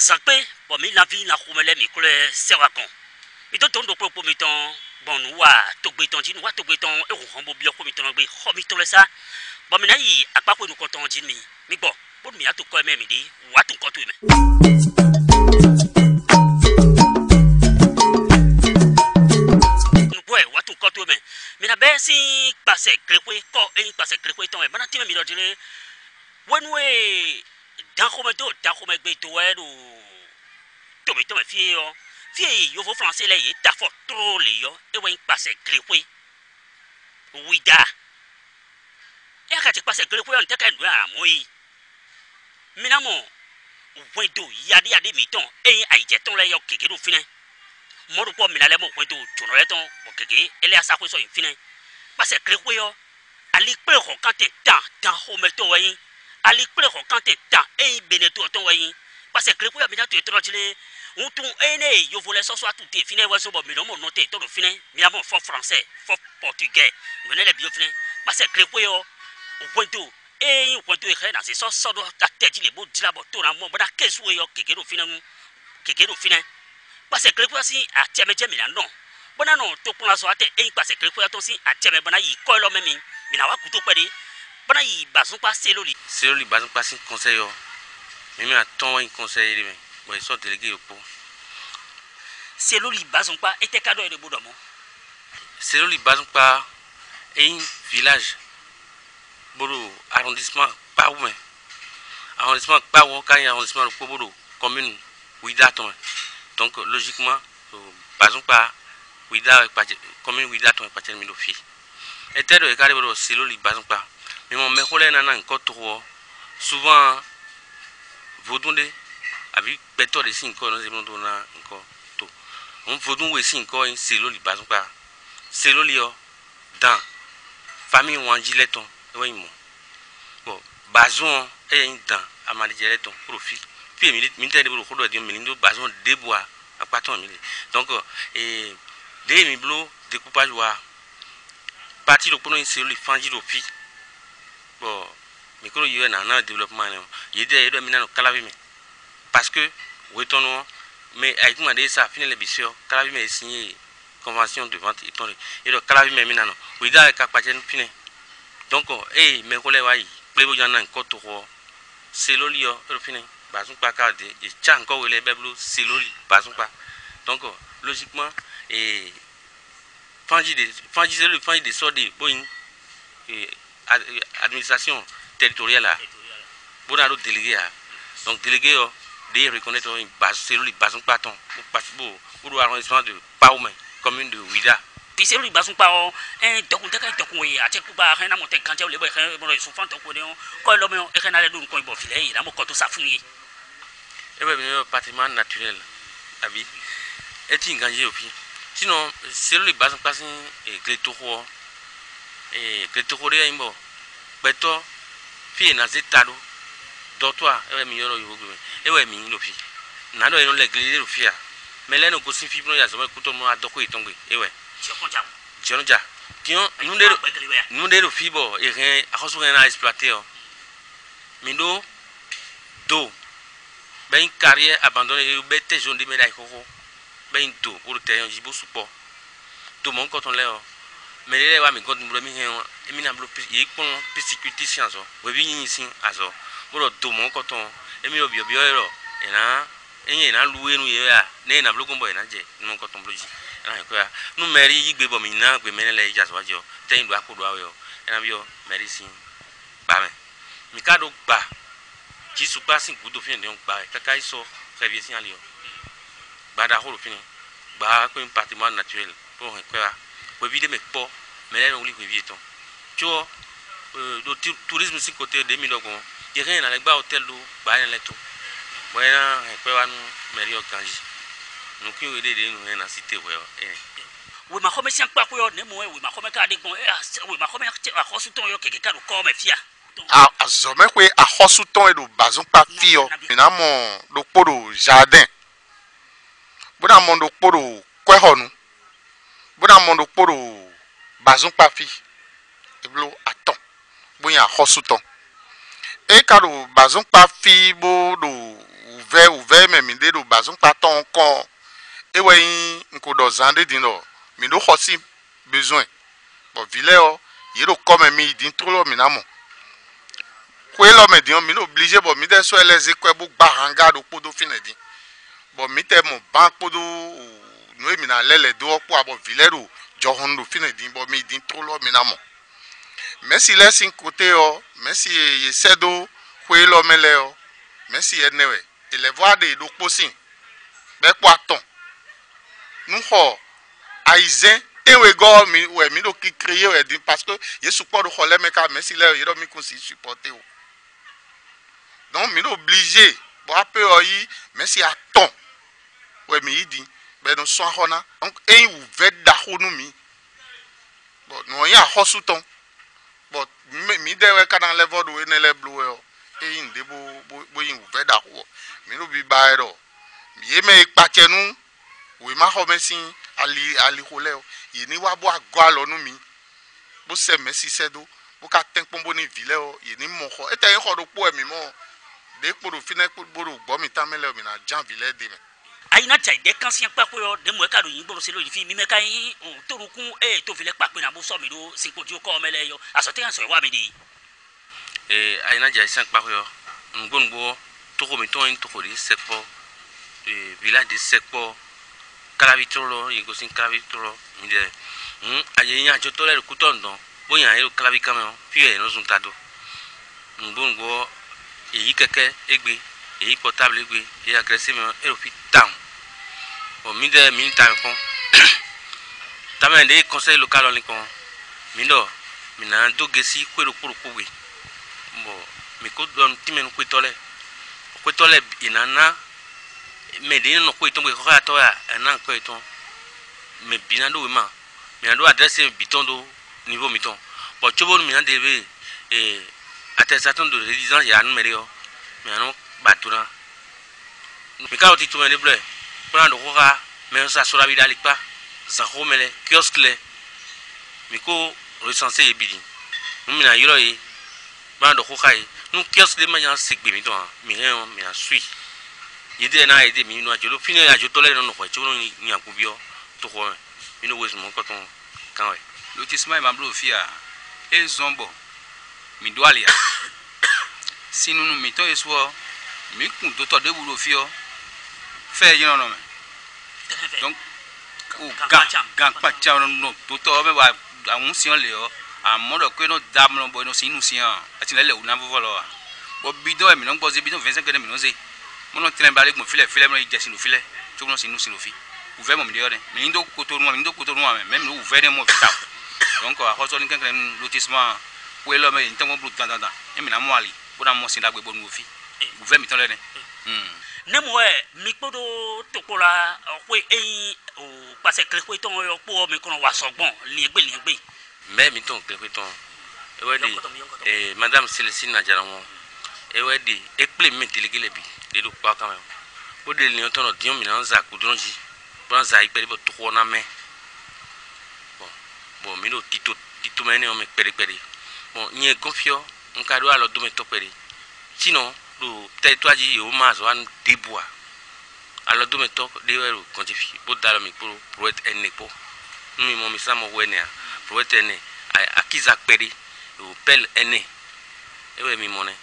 zakpe bon mi la vie na khomele mi kule sewakon mi to tondo popo mi ton bon nous wa togbeton ji nous wa togbeton e ro bo bio ko mi ton gbe ho mi to le sa bon mi na yi apapo nu konton ji mi bo bo mi ato ko me mi di wa tun ko to me wa tun ko to me mi na be si pase krepe ko e pase krepe ton e bana ti mi do dire wenwe dan khome gbe to e do to mi to me fie yo fie yo vo français le yi ta fo trop le yo e wen pase krepe wida e ka ti pase krepe on te ka ndu a mo yi mi na mo wendo yade mi ton e ai je ton le yo keke do fine mo ro po mi na le mo wendo jono le ton bo keke ele asa ko so yin fine pase krepe yo ali pe ko kan te dan khome to yin ali kple ko kante ta e beneto ton wayin parce que pour abina to etrojile untu ene yo voulais so so atuté fine waso bo mi no mo noté to do fine mi amo fo français fo portugais no le bio fine parce que pour yo o ponto e o ponto e khana se so do ta teji le bo dira bo to na mo boda kesu yo kekero fine parce que pour si a tiameje mi na no bona no to pon so ate e parce que pour to si a tiame bona yi ko lo memi mi na wa kuto pede bana yi bazon pas seloli bazon pas sin conseil yo même à ton un conseil lui bon ils sont délégués pour seloli bazon pas était cadeau de bodomo seloli bazon pas un village bodo arrondissement pas ou mais arrondissement pas ou quand arrondissement le bodo commune Ouida ton donc logiquement bazon pas Ouida commune Ouida ton pas terminé fi était de carré bodo seloli bazon pas mais mon mec là encore trop souvent vaudonde avec pétole de 5 ans nous avons na encore tout on vaudon we 5 ans c'est lo li bazon pas c'est lo li yo dans famille wanjileton oui mon bon bazon et dans amadileton profit puis militaire de bolo ko do di melindo bazon de bois à paton mili donc et des miblo découpage wa parti le pono c'est li fanji do fi bon micro yo na développement il y a mina no kalavi me parce que retourno mais avec moi de ça finir les bisio kalavi me signé convention de vente et ton et le kalavi me mina no oui da ka pachen fini donc me ko le wai plebo jana ko to c'est lolio e fini bazon pa ka de e cha encore le beblo c'est loli bazon pa donc logiquement et fanji de so de boyin administration territoriale là pour aller délégué donc délégué de reconnaître une base cellule bazon paton pour arrondissement de Paoumé commune de Ouida puis cellule bazon pa un document ka to ko ya che ku ba na mo te kan che le bo e mo so fan to ko de ko lo me e kana le dun ko bo file yi na mo ko to sa funi e be mi patrimoine naturel abi et inganje opi sinon cellule bazon pa sin e gletoro de imbo beto fi na zetado dotwa ewe mi yoro yugo ewe mi lofi na do eno legle lo fi a mele no ko sin fi no ya so ko to mo adoko itongwe ewe jonja kion nous lo fi bo e ren akoso ren na exploiter o mi do ben carrière abandonné e bete jonde me dai koko ben do pour te yon jibo support do mon koton le o mais les wa mi god mblo mi hen e mi na blo e pon psychologie science o we bi yin sin aso bro do mon koton e mi obi ero e na enye na luwe nu ye ya ne na blo gombo e na je mon koton bloji na ko ya nu meri yigbe bo mi na gbe me le ija so wa jo te yin do akodo awe o e na bi o meri sin ba me mi ka do gba ji su pa sin gudo fin de on gba kaka iso revier sin ali o ba da holo fin ba ko un patrimoine naturel pour ko ya we vide me po mais là on lit que vieton tu vois le tourisme sin côté 2000 gon il rien na le ba hôtel do ba na leto bueno e pe wa nu merio kanji nu ki we de nu na cité we ma khome sian pa ko yo ne mo we ma khome ka de gon we ma khome a khosuton yo keke ka do ko me fia a zo me ko a khosuton e do bazon pa fi yo na mo do podo jardin bona mo do podo ko honu bona mondo poro bazon pafi eblo aton boya hosuton e karo bazon pafi bo do ouvert mais mi de do bazon pas ton kon e we nko do zande din do mi do xosi besoin bon vile o ye do comme mi din trop lo mi na mo ko lo me din mi no obligé bon mi de so eleze ko bu baranga do podo finedi bon mi te mo ban podo no mi na lele do po abo vile do johon do finedi bon mi din trop lo mi na mo merci les côté o merci ye sedo ko lo mele o merci enewe il les voix de do posin be po aton nous ho aizen ewe go mi we mi do ki créer e din parce que ye support do xolé me ka merci le ye do mi ko si supporter o donc mi do obligé bo apé o yi merci aton we mi di be no so hona donc e wu ve da ho nu mi bon no ya ho su ton but mi de we ka dans level do ene le blue o e yin de bo yin wu ve da ho mi no bi ba ero ye me ipachenu we ma ho mesin ali hole o ye ni wa bo ago alo nu mi bo se mesi sedo bo ka ten pombo ni vile o ye ni mo ho e te ho do po emi mo de po do fina po bo do gbo mi tamele o mi na jan vile de me aina chai de kansian papo yo de mo ka do yin gboro se lo fi mi me kan o torukun to vile papo na bo so mi do sinko ti o ko mele yo asote an so wa mi di aina ja san papo yo ngbongbo to ko mi to en to ko di sepo village de sepo Calavitolo, il gosin Calavitolo, mi dire, aye nya jotole le kutondo, boya e clavi camion, puis e no zuntado. Mbongo e yikeke egbe, e portable egbe, e agressé me e fi down. O mi de mi time kon. Tamen de conseil local on kon. Mi do, mi na do gesi kwero kuro kuwe. Bo mi ko don timen kwetole. Kwetole inana mais de no ko iton ko ka to ya na ko iton mais binando ma mi ando adresse biton do niveau miton bo chobo mi ande be attestation de résidence ya no merio mi ano batura mi ka oti to me de bleu prendre ko ka mais ça sera vidali pas ça romele kiosque le mi ko recenser e bidi mi na yiro yi prendre ko ka yi no kiosque de ma ya sigbe mi to mi hen mi a sui yede na yede mi no ajolo fini ajotole no ko chuno ni akubio to ko mi no wesu mo ko ton kan we lotissement e mablo fia e zombo mi doalia sinu no mi to eso mi kun to de bulo fio fe yin no me donc o gan pa cha no to me wa awun si on le o amodo ko no dam no bo no sinu si an ati le una volo bo bidon e mi no gbo se bidon 25 que mi no se mon train balé mo file mo ijesi no file to no sinu fi ouvert mo mi de ore mi ndo koto no même no ouvert mo vita donc a hoso ni kan lotissement wo lo me ntan mo blu tan e mi na mo ali bo na mo sin dagbe bo no fi ouvert mi tan le ne mo e mi podo tokola we o pase kle ko ton yo po mi kono wa sogbon liegbe mais mi ton kle ton e we madame Célestine Najara mo e we di e ple mi délégué bi de do pa quand même o de lion ton dion mi na za ku dronji bon za ipe bo to na me bon mi no tito mene o me pere bon ni confio on ka do alo do me to pere sinon do te to aji o ma zo an debois alo do me to de wero quantifie bo dalo mi pour être un nepo mi mo mi sa mo wene pour être ene akiza pere o pel ene e we mi mone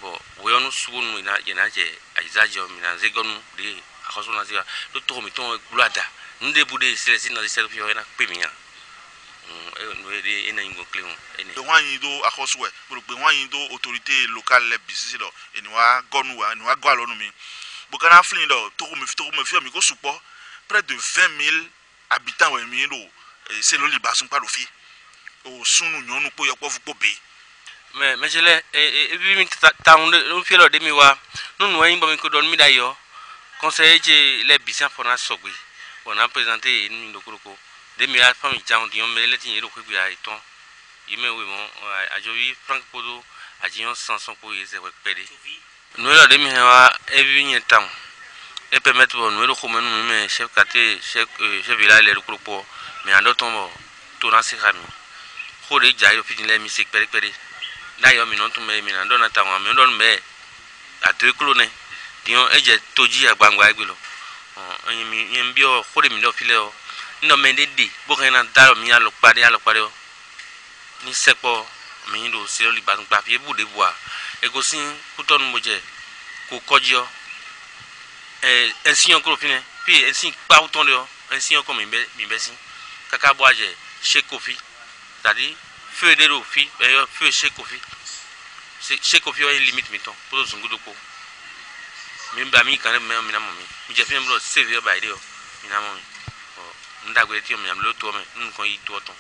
bo we onu suunu ina yena je aizajo mina zegonu de akhoso na zia do to mi ton glada nde bude selesi na selfio ina pemia no de ina ingo cleon ene de wanyi do akhoso we bo gbe wanyi do autorité locale le bisisi do eniwa gonu wa eniwa gwa lo nu mi bo kana flin do to me fi mi ko support près de 20,000 habitants we mi do c'est lo libasun pa do fi o sunu nyonu po yo po fu po be mais je l'ai et mi taunde no fielo de mi wa no no yin ba mi ko don mi da yo conseiller je les bisan fona sogbe on a présenté ni ndokoko de mi a fami jaun dion me le tin ro ko bi ai ton yime we mo ajowi frank podo ajion sanson ko yese we pede no lo de mi wa e bi ni tan e permettre bon no ko menu me chef quartier chef village le ko me ando tombo to na se khami ko de jairo fi le mi se pere da yo mi non to me mi na ndona ta wa mi don me a triclone dion eje toji agbangba egbelo yin mi yin bi o khode mi lo file o no me de bo kan na daro mi alo pare o ni sepo mi do se oli ba gba fi bu de bua e go sin kutonu moje ko kojo ensin ko fine puis ensin pa autant de ensin ko mi be sin kaka boaje chez Kofi c'est-à-dire feu de rofi feu chez Kofi chez Kofi est limite mettons pour zungudo ko mi ba mi kan me mi na mo mi je fi mbro save ba ide o mi na mo mi ndagwe ti o mi am lo to me nko yi to ton